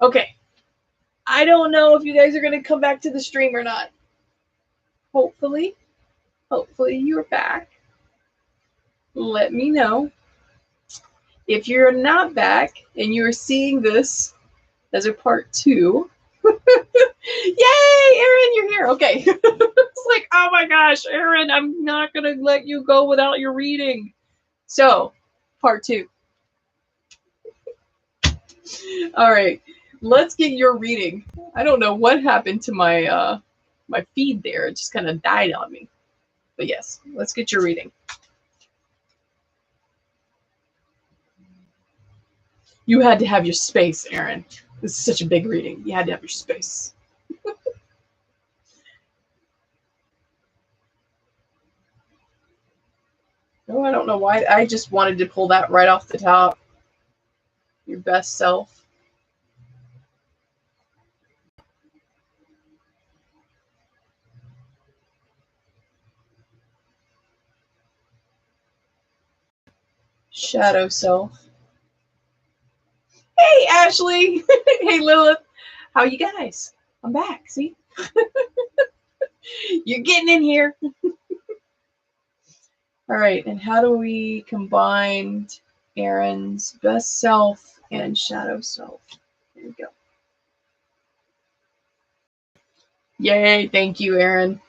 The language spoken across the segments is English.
Okay. I don't know if you guys are going to come back to the stream or not. Hopefully you're back. Let me know. If you're not back and you're seeing this as a part 2, yay, Erin, you're here. Okay. It's like, oh my gosh, Erin, I'm not going to let you go without your reading. So, part 2. All right, let's get your reading. I don't know what happened to my my feed there. It just kind of died on me. But yes, let's get your reading. You had to have your space, Erin. This is such a big reading. You had to have your space. Oh, I don't know why. I just wanted to pull that right off the top. Your best self. Shadow self. Hey, Ashley. Hey, Lilith. How you guys? I'm back. See? You're getting in here. All right. And how do we combine Erin's best self and shadow self? There we go. Yay. Thank you, Erin.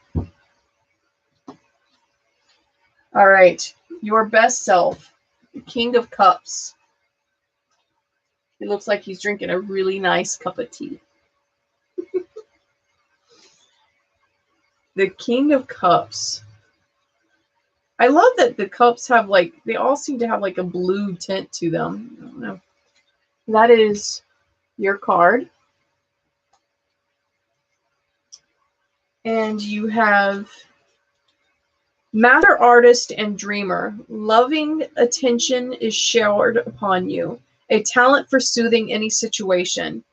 All right. Your best self. The King of Cups. It looks like he's drinking a really nice cup of tea. The King of Cups. I love that the cups have like, they all seem to have like a blue tint to them. I don't know. That is your card. And you have Master Artist and Dreamer. Loving attention is showered upon you. A talent for soothing any situation.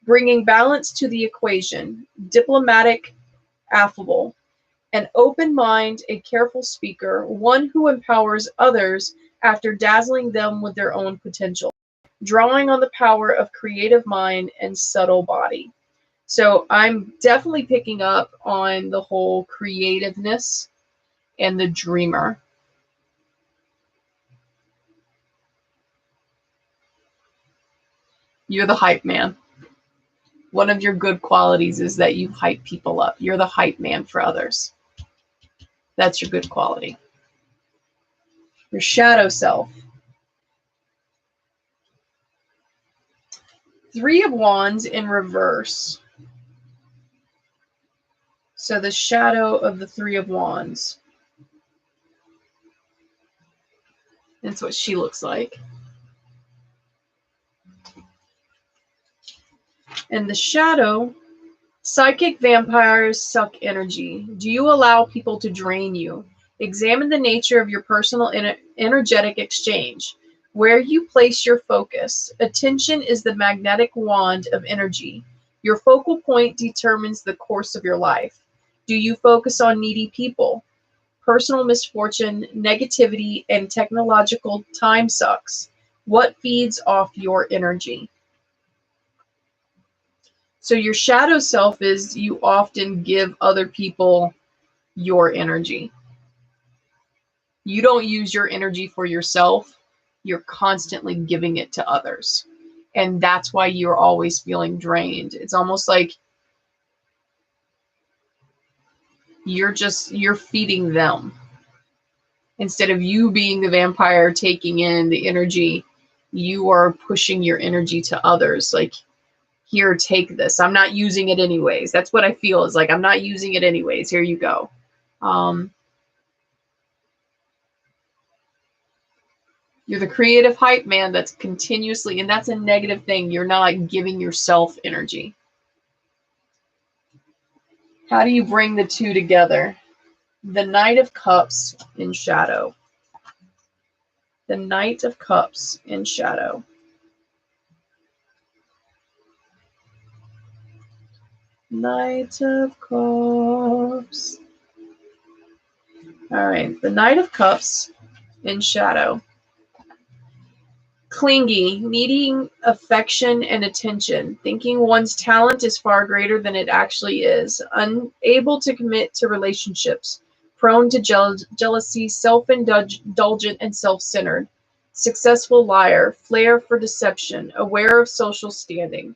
Bringing balance to the equation. Diplomatic, affable. An open mind, a careful speaker. One who empowers others after dazzling them with their own potential. Drawing on the power of creative mind and subtle body. So I'm definitely picking up on the whole creativeness and the dreamer. You're the hype man. One of your good qualities is that you hype people up. You're the hype man for others. That's your good quality. Your shadow self. 3 of Wands in reverse. So the shadow of the 3 of Wands. That's what she looks like. And the shadow, psychic vampires suck energy. Do you allow people to drain you? Examine the nature of your personal energetic exchange. Where you place your focus. Attention is the magnetic wand of energy. Your focal point determines the course of your life. Do you focus on needy people, personal misfortune, negativity, and technological time sucks? What feeds off your energy? So your shadow self is you often give other people your energy. You don't use your energy for yourself. You're constantly giving it to others. And that's why you're always feeling drained. It's almost like you're feeding them. Instead of you being the vampire taking in the energy, you are pushing your energy to others. Like, here, take this. I'm not using it anyways. That's what I feel is like, I'm not using it anyways. Here you go. You're the creative hype man that's continuously, and that's a negative thing. You're not giving yourself energy. How do you bring the two together? The Knight of Cups in shadow. The Knight of Cups in shadow. Knight of Cups. All right, the Knight of Cups in shadow. Clingy, needing affection and attention, thinking one's talent is far greater than it actually is, unable to commit to relationships, prone to jealousy, self-indulgent and self-centered, successful liar, flair for deception, aware of social standing,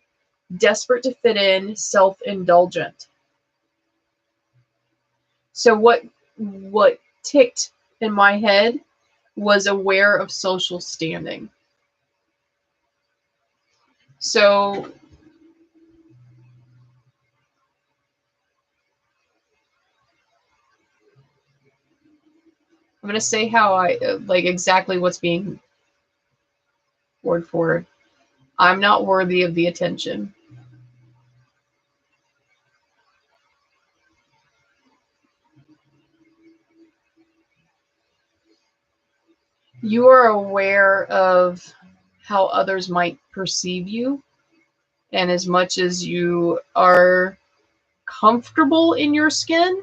desperate to fit in, self-indulgent. So what ticked in my head was aware of social standing. So I'm going to say how I, like exactly what's being word for word. I'm not worthy of the attention. You are aware of how others might perceive you. And as much as you are comfortable in your skin,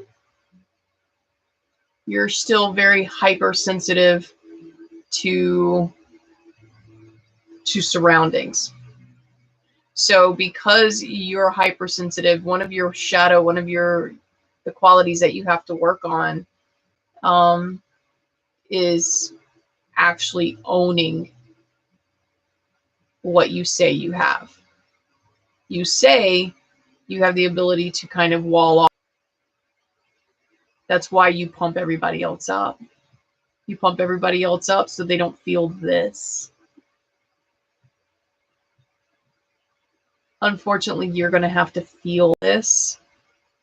you're still very hypersensitive to surroundings. So because you're hypersensitive, one of your shadow, the qualities that you have to work on is actually owning what you say you have. You say you have the ability to kind of wall off. That's why you pump everybody else up. You pump everybody else up so they don't feel this. Unfortunately, you're going to have to feel this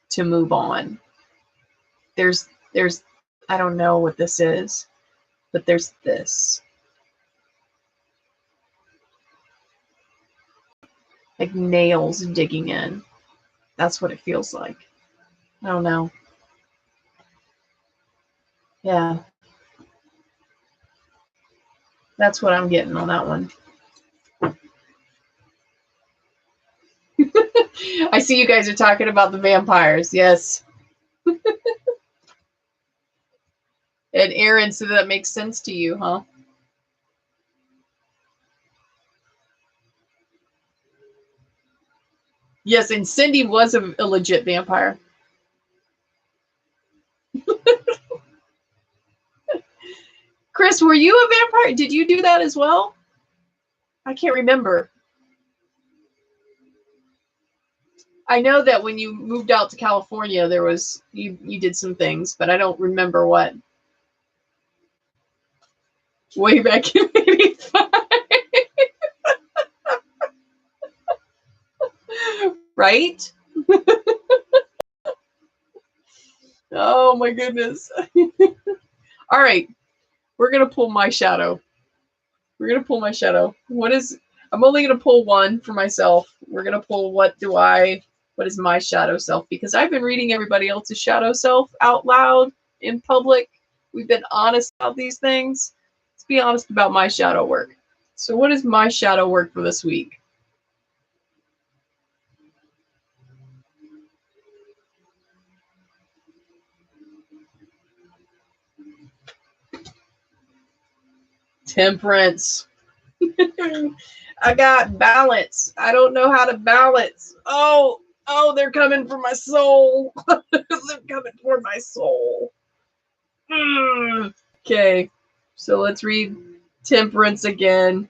to move on. There's I don't know what this is, but there's this. Like nails digging in. That's what it feels like. I don't know. Yeah. That's what I'm getting on that one. I see you guys are talking about the vampires. Yes. And Aaron, so that makes sense to you, huh? Yes, and Cindy was a legit vampire. Chris, were you a vampire? Did you do that as well? I can't remember. I know that when you moved out to California, there was you did some things, but I don't remember what. Way back in '85. Right? Oh my goodness. All right. We're going to pull my shadow. We're going to pull my shadow. I'm only going to pull one for myself. We're going to pull what is my shadow self? Because I've been reading everybody else's shadow self out loud in public. We've been honest about these things. Let's be honest about my shadow work. So what is my shadow work for this week? Temperance. I got balance. I don't know how to balance. Oh, they're coming for my soul. They're coming for my soul. Okay, so let's read Temperance again.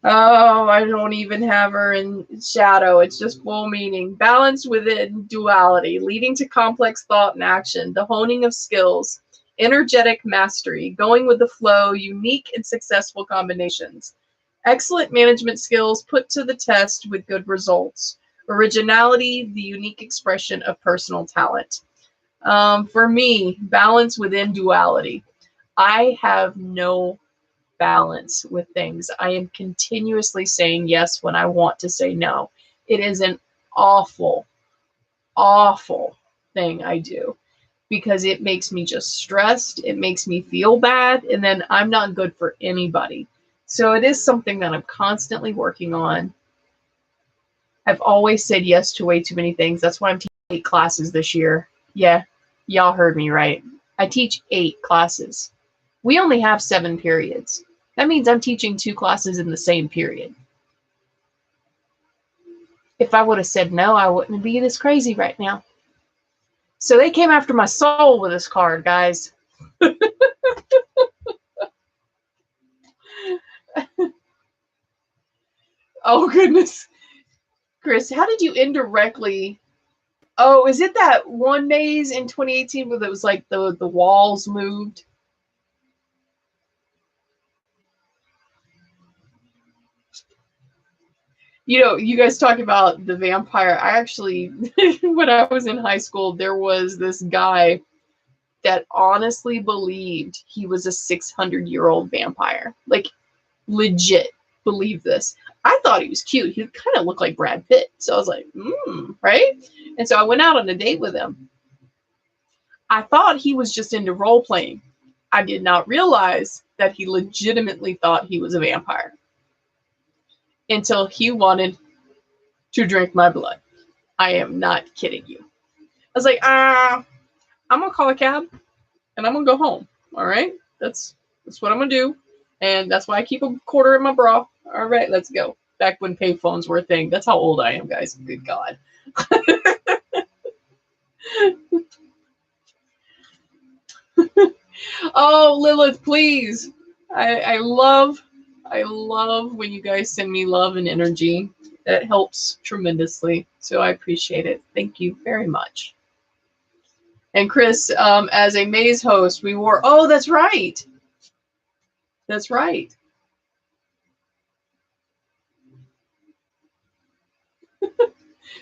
Oh, I don't even have her in shadow. It's just full meaning. Balance within duality, leading to complex thought and action, the honing of skills, energetic mastery, going with the flow, unique and successful combinations. Excellent management skills put to the test with good results. Originality, the unique expression of personal talent. For me, balance within duality. I have no balance with things. I am continuously saying yes when I want to say no. It is an awful, awful thing I do because it makes me just stressed. It makes me feel bad. And then I'm not good for anybody. So it is something that I'm constantly working on. I've always said yes to way too many things. That's why I'm teaching 8 classes this year. Yeah, y'all heard me right. I teach 8 classes. We only have 7 periods. That means I'm teaching 2 classes in the same period. If I would have said no, I wouldn't be this crazy right now. So they came after my soul with this card, guys. Oh, goodness. Chris, how did you indirectly... Oh, is it that one maze in 2018 where it was like the walls moved? You know, you guys talk about the vampire. I actually, when I was in high school, there was this guy that honestly believed he was a 600-year-old vampire. Like, legit believed this. I thought he was cute. He kind of looked like Brad Pitt. So I was like, right? And so I went out on a date with him. I thought he was just into role playing. I did not realize that he legitimately thought he was a vampire until he wanted to drink my blood. I am not kidding you. I was like, I'm gonna call a cab and I'm gonna go home. All right, that's what I'm gonna do, and that's why I keep a quarter in my bra. All right, let's go. Back when payphones were a thing. That's how old I am, guys. Good God. Oh, Lilith, please. I love when you guys send me love and energy. It helps tremendously. So I appreciate it. Thank you very much. And Chris, as a maze host, we wore... Oh, that's right. That's right.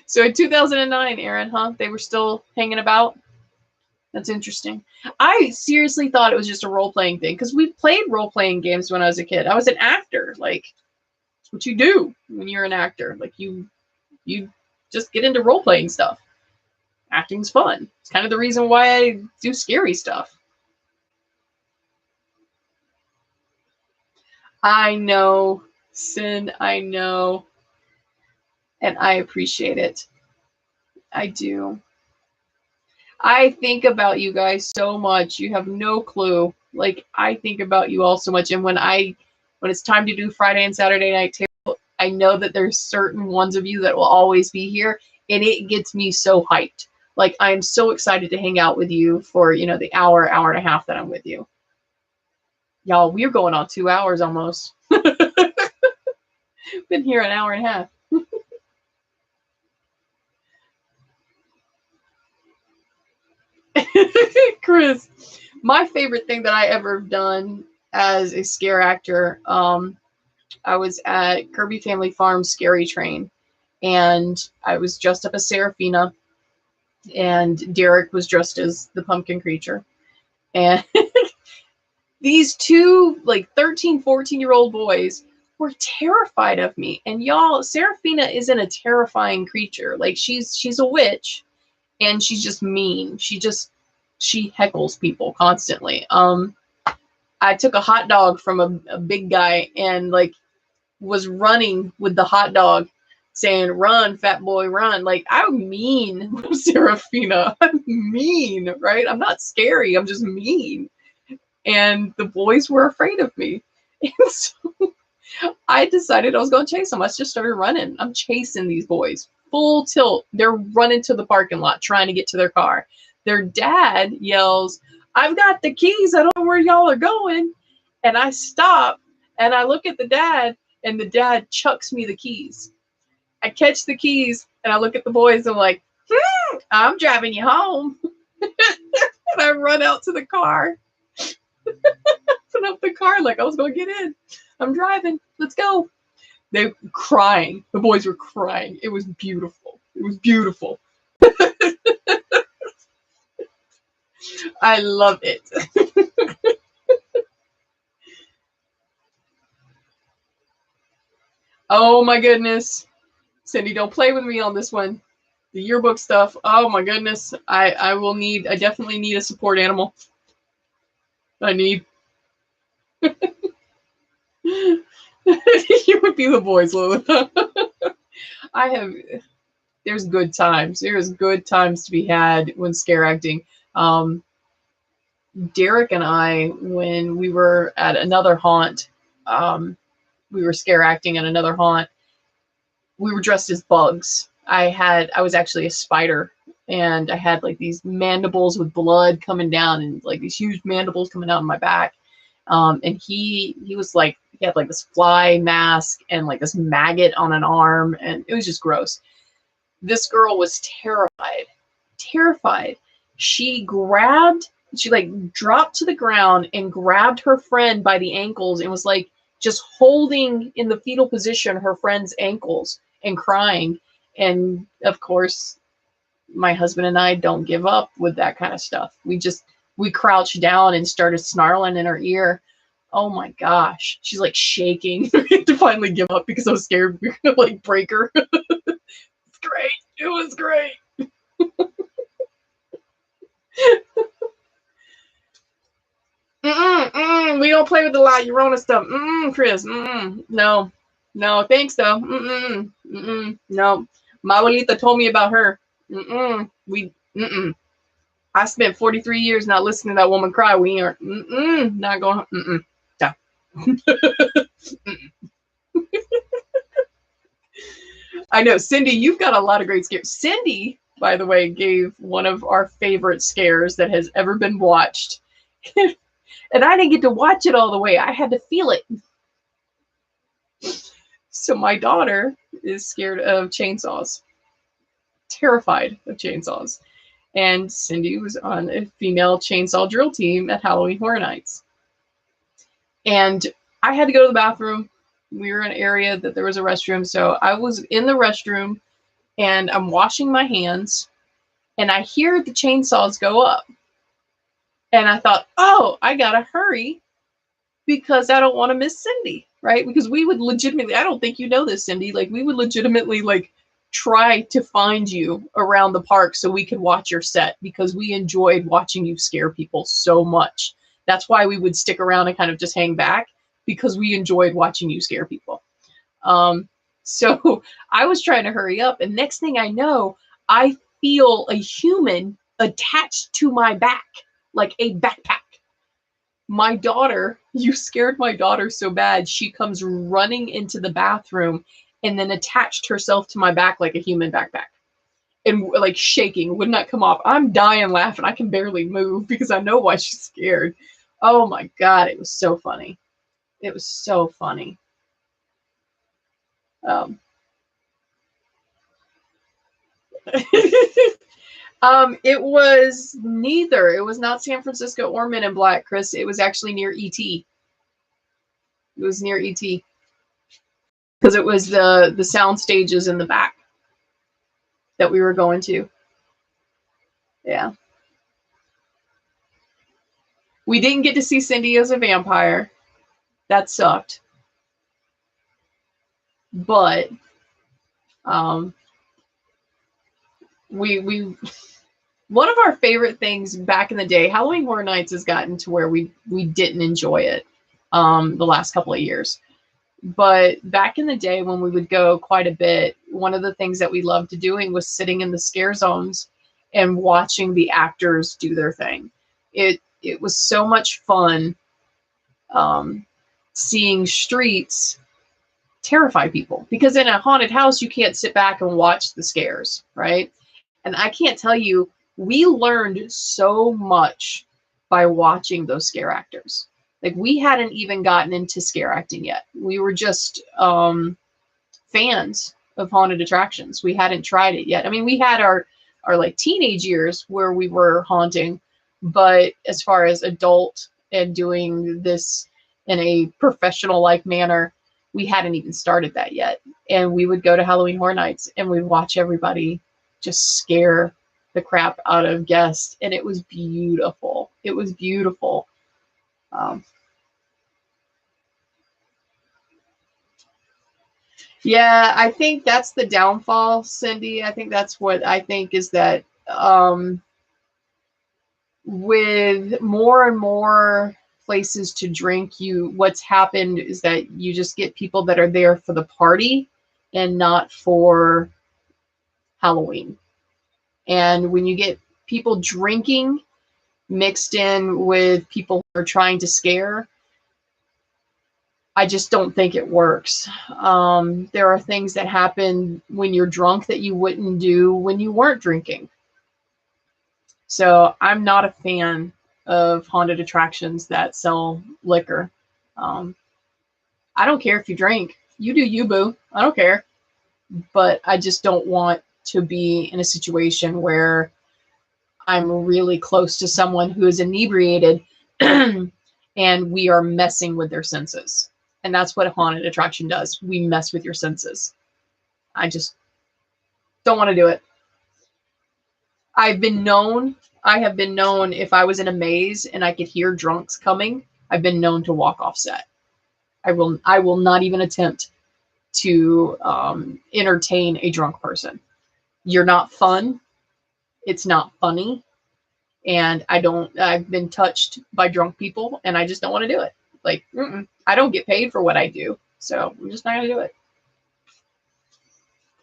So in 2009, Aaron, huh? They were still hanging about? That's interesting. I seriously thought it was just a role-playing thing, because we played role-playing games when I was a kid. I was an actor. Like, it's what you do when you're an actor. Like, you just get into role-playing stuff. Acting's fun. It's kind of the reason why I do scary stuff. I know, Sin, I know. And I appreciate it. I do. I think about you guys so much. You have no clue. Like, I think about you all so much. And when it's time to do Friday and Saturday night table, I know that there's certain ones of you that will always be here, and it gets me so hyped. Like, I'm so excited to hang out with you for, you know, the hour and a half that I'm with you. Y'all, we're going on 2 hours almost. Been here an hour and a half. Chris, my favorite thing that I ever done as a scare actor, I was at Kirby Family Farm Scary Train, and I was dressed up as Seraphina, and Derek was dressed as the pumpkin creature. And these two, like, 13, 14-year-old boys were terrified of me. And y'all, Seraphina isn't a terrifying creature. Like, she's a witch, and she's just mean. She heckles people constantly. I took a hot dog from a big guy and, like, was running with the hot dog saying, "Run, fat boy, run." Like, I'm mean, Seraphina. I'm mean, right? I'm not scary. I'm just mean. And the boys were afraid of me. And so I decided I was going to chase them. I just started running. I'm chasing these boys. Full tilt. They're running to the parking lot trying to get to their car. Their dad yells, "I've got the keys. I don't know where y'all are going." And I stop and I look at the dad, and the dad chucks me the keys. I catch the keys and I look at the boys and I'm like, "I'm driving you home." And I run out to the car. Put up the car like I was going to get in. "I'm driving. Let's go." They were crying. The boys were crying. It was beautiful. It was beautiful. I love it. Oh my goodness. Cindy, don't play with me on this one. The yearbook stuff. Oh my goodness. I definitely need a support animal. You would be the boys, Lilith. There's good times. There's good times to be had when scare acting. Derek and I, when we were at another haunt, we were scare acting at another haunt. We were dressed as bugs. I was actually a spider, and I had like these mandibles with blood coming down, and like these huge mandibles coming out of my back. And he was like, he had like this fly mask and like this maggot on an arm, and it was just gross. This girl was terrified. She like dropped to the ground and grabbed her friend by the ankles and was like just holding in the fetal position her friend's ankles and crying. And of course, my husband and I don't give up with that kind of stuff. We crouched down and started snarling in her ear. Oh my gosh. She's like shaking. We had to finally give up because I was scared we were gonna like break her. It's great. It was great. We don't play with the La Llorona stuff. Chris. No, thanks though. No. My abuelita told me about her. I spent 43 years not listening to that woman cry. We aren't not going. No. I know, Cindy, you've got a lot of great scares. Cindy, by the way, gave one of our favorite scares that has ever been watched. And I didn't get to watch it all the way. I had to feel it. So my daughter is scared of chainsaws. Terrified of chainsaws. And Cindy was on a female chainsaw drill team at Halloween Horror Nights. And I had to go to the bathroom. We were in an area that there was a restroom. So I was in the restroom and I'm washing my hands and I hear the chainsaws go up. And I thought, oh, I gotta hurry because I don't want to miss Cindy, right? Because we would legitimately, I don't think you know this, Cindy, like we would legitimately like try to find you around the park so we could watch your set because we enjoyed watching you scare people so much. That's why we would stick around and kind of just hang back because we enjoyed watching you scare people. So I was trying to hurry up, and next thing I know, I feel a human attached to my back, like a backpack. My daughter, you scared my daughter so bad, she comes running into the bathroom and then attached herself to my back like a human backpack. And like shaking, would not come off. I'm dying laughing. I can barely move because I know why she's scared. Oh my God, it was so funny. It was so funny. It was neither. It was not San Francisco or Men in Black, Chris. It was actually near E.T. It was near E.T. because it was the sound stages in the back that we were going to. Yeah. We didn't get to see Cindy as a vampire. That sucked. But we one of our favorite things back in the day, Halloween Horror Nights has gotten to where we didn't enjoy it the last couple of years. But back in the day when we would go quite a bit, one of the things that we loved doing was sitting in the scare zones and watching the actors do their thing. It was so much fun seeing Streets terrify people, because in a haunted house you can't sit back and watch the scares, right? And I can't tell you, we learned so much by watching those scare actors. Like, we hadn't even gotten into scare acting yet. We were just fans of haunted attractions. We hadn't tried it yet. I mean, we had our like teenage years where we were haunting, but as far as adult and doing this in a professional like manner, we hadn't even started that yet. And we would go to Halloween Horror Nights and we'd watch everybody just scare the crap out of guests. And it was beautiful. It was beautiful. Yeah, I think that's the downfall, Cindy. I think that's what I think is that with more and more places to drink, what's happened is that you just get people that are there for the party and not for Halloween. And when you get people drinking mixed in with people who are trying to scare, I just don't think it works. There are things that happen when you're drunk that you wouldn't do when you weren't drinking. So I'm not a fan of haunted attractions that sell liquor. Um, I don't care if you drink. You do you, boo. I don't care. But I just don't want to be in a situation where I'm really close to someone who is inebriated and we are messing with their senses. And that's what a haunted attraction does. We mess with your senses. I just don't want to do it. I have been known if I was in a maze and I could hear drunks coming, I've been known to walk off set. I will not even attempt to entertain a drunk person. You're not fun. It's not funny. And I've been touched by drunk people and I just don't want to do it. Like, I don't get paid for what I do. So I'm just not going to do it.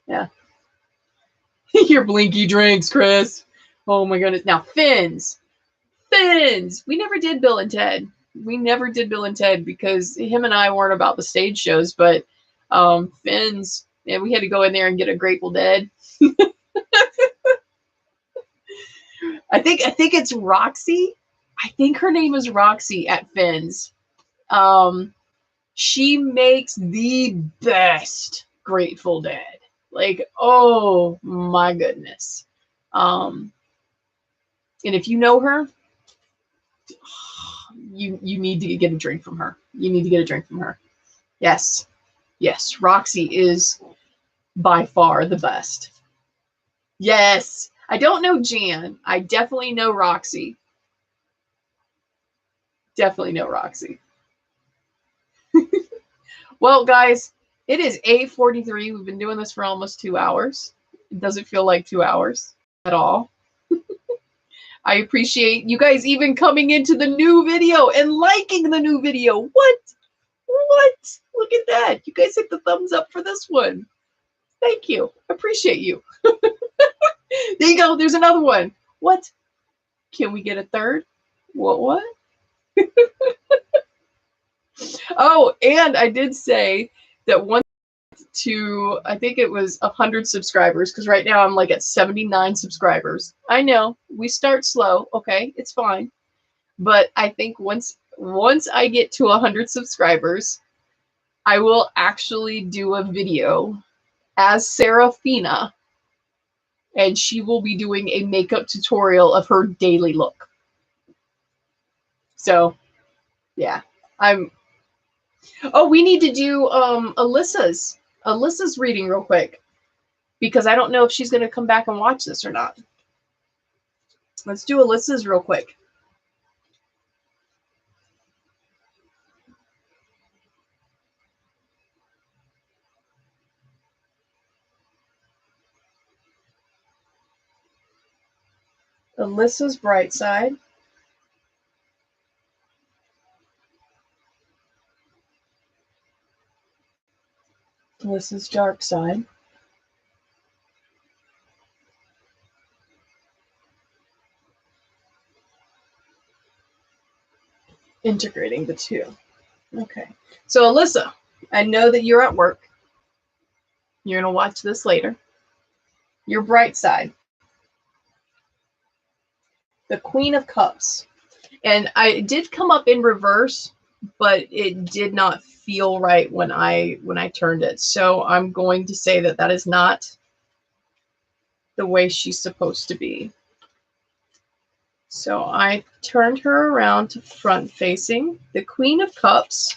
Yeah. Your blinky drinks, Chris. Oh my goodness. Now, Fins. We never did Bill and Ted. Because him and I weren't about the stage shows, but Fins, yeah, we had to go in there and get a Grateful Dead. I think it's Roxy. I think her name is Roxy at Fins. She makes the best Grateful Dead. Like, oh my goodness. And if you know her, you need to get a drink from her. Yes. Roxy is by far the best. Yes. I don't know Jan. I definitely know Roxy. Well, guys, it is 8:43. We've been doing this for almost 2 hours. It doesn't feel like 2 hours at all. I appreciate you guys even coming into the new video and liking the new video. What? Look at that. You guys hit the thumbs up for this one. Thank you. Appreciate you. There you go. There's another one. What? Can we get a third? What? Oh, and I did say that once to, I think it was 100 subscribers, because right now I'm like at 79 subscribers. I know, we start slow. Okay, it's fine. But I think once I get to 100 subscribers, I will actually do a video as Serafina, and she will be doing a makeup tutorial of her daily look. So, yeah, we need to do Alyssa's reading real quick, because I don't know if she's going to come back and watch this or not. Let's do Alyssa's real quick. Alyssa's bright side. Alyssa's dark side. Integrating the two. Okay. So Alyssa, I know that you're at work. You're going to watch this later. Your bright side. The Queen of Cups. And I did come up in reverse, but it did not feel right when I turned it. So I'm going to say that is not the way she's supposed to be. So I turned her around to front facing. The Queen of Cups.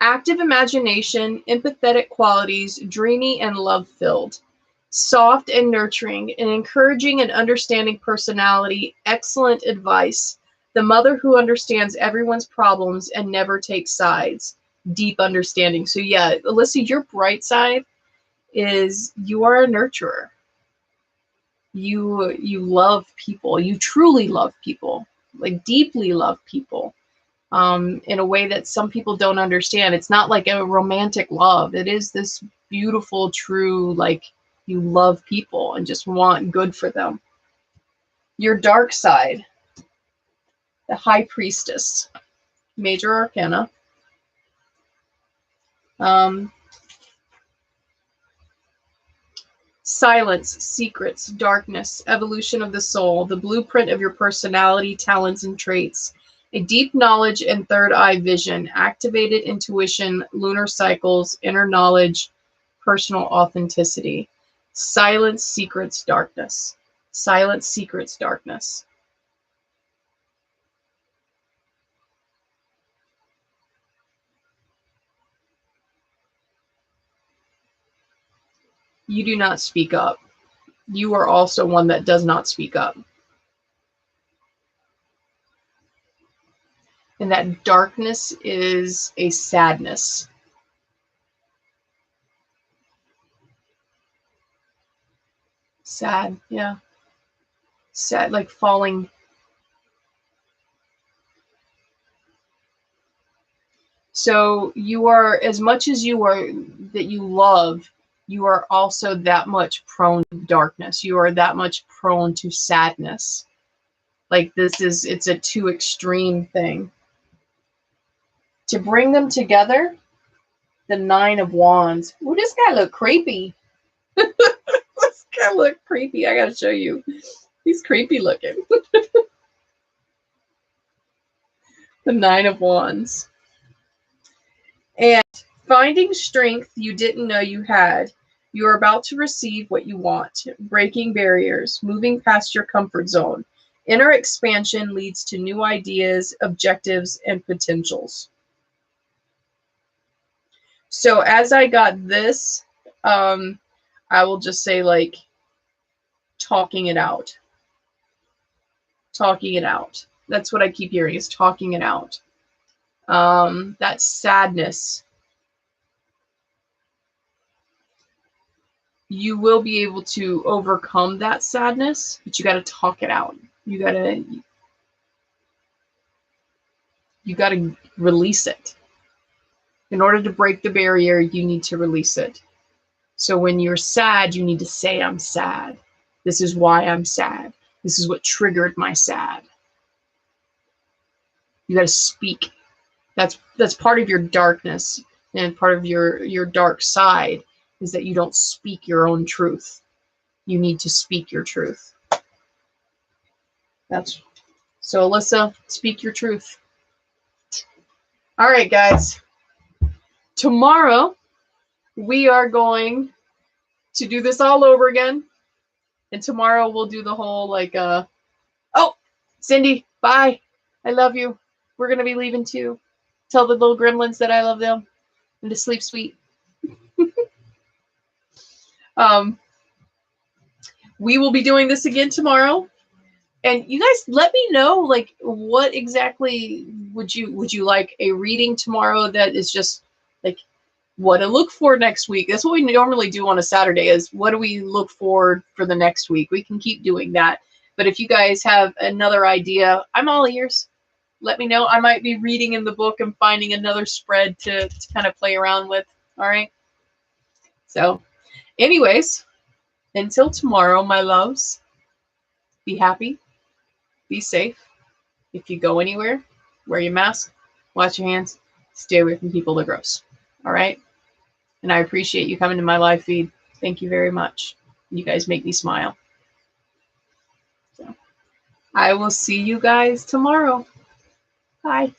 Active imagination, empathetic qualities, dreamy and love-filled. Soft and nurturing, an encouraging and understanding personality, excellent advice. The mother who understands everyone's problems and never takes sides. Deep understanding. So yeah, Alyssa, your bright side is you are a nurturer. You love people. You truly love people, like deeply love people, in a way that some people don't understand. It's not like a romantic love. It is this beautiful, true, like you love people and just want good for them. Your dark side, the High Priestess. Major Arcana. Silence, secrets, darkness, evolution of the soul, the blueprint of your personality, talents, and traits. A deep knowledge and third eye vision, activated intuition, lunar cycles, inner knowledge, personal authenticity. Silence, secrets, darkness. Silence, secrets, darkness. You do not speak up. You are also one that does not speak up. And that darkness is a sadness. Sad, yeah. Sad, like falling. So you are, as much as you are, that you love, you are also that much prone to darkness. You are that much prone to sadness. Like it's a too extreme thing. To bring them together, the Nine of Wands. Ooh, this guy look creepy. This guy look creepy. I gotta show you. He's creepy looking. The Nine of Wands. And finding strength you didn't know you had. You are about to receive what you want. Breaking barriers, moving past your comfort zone. Inner expansion leads to new ideas, objectives, and potentials. So as I got this, I will just say, like, talking it out. Talking it out. That's what I keep hearing, is talking it out. That sadness. You will be able to overcome that sadness, but you got to talk it out. You got to release it. In order to break the barrier, you need to release it. So when you're sad, you need to say, I'm sad. This is why I'm sad. This is what triggered my sad. You got to speak. That's part of your darkness, and part of your dark side is that you don't speak your own truth. You need to speak your truth. So Alyssa, speak your truth. All right, guys. Tomorrow, we are going to do this all over again. And tomorrow we'll do the whole, like, oh, Cindy, bye. I love you. We're going to be leaving too. Tell the little gremlins that I love them and to sleep sweet. We will be doing this again tomorrow. And you guys let me know, like, what exactly would you like a reading tomorrow that is just like what to look for next week. That's what we normally do on a Saturday, is what do we look for the next week. We can keep doing that. But if you guys have another idea, I'm all ears. Let me know. I might be reading in the book and finding another spread to kind of play around with. All right. So anyways, until tomorrow, my loves, be happy, be safe. If you go anywhere, wear your mask, wash your hands, stay away from people that are gross. All right. And I appreciate you coming to my live feed. Thank you very much. You guys make me smile. So I will see you guys tomorrow. Bye.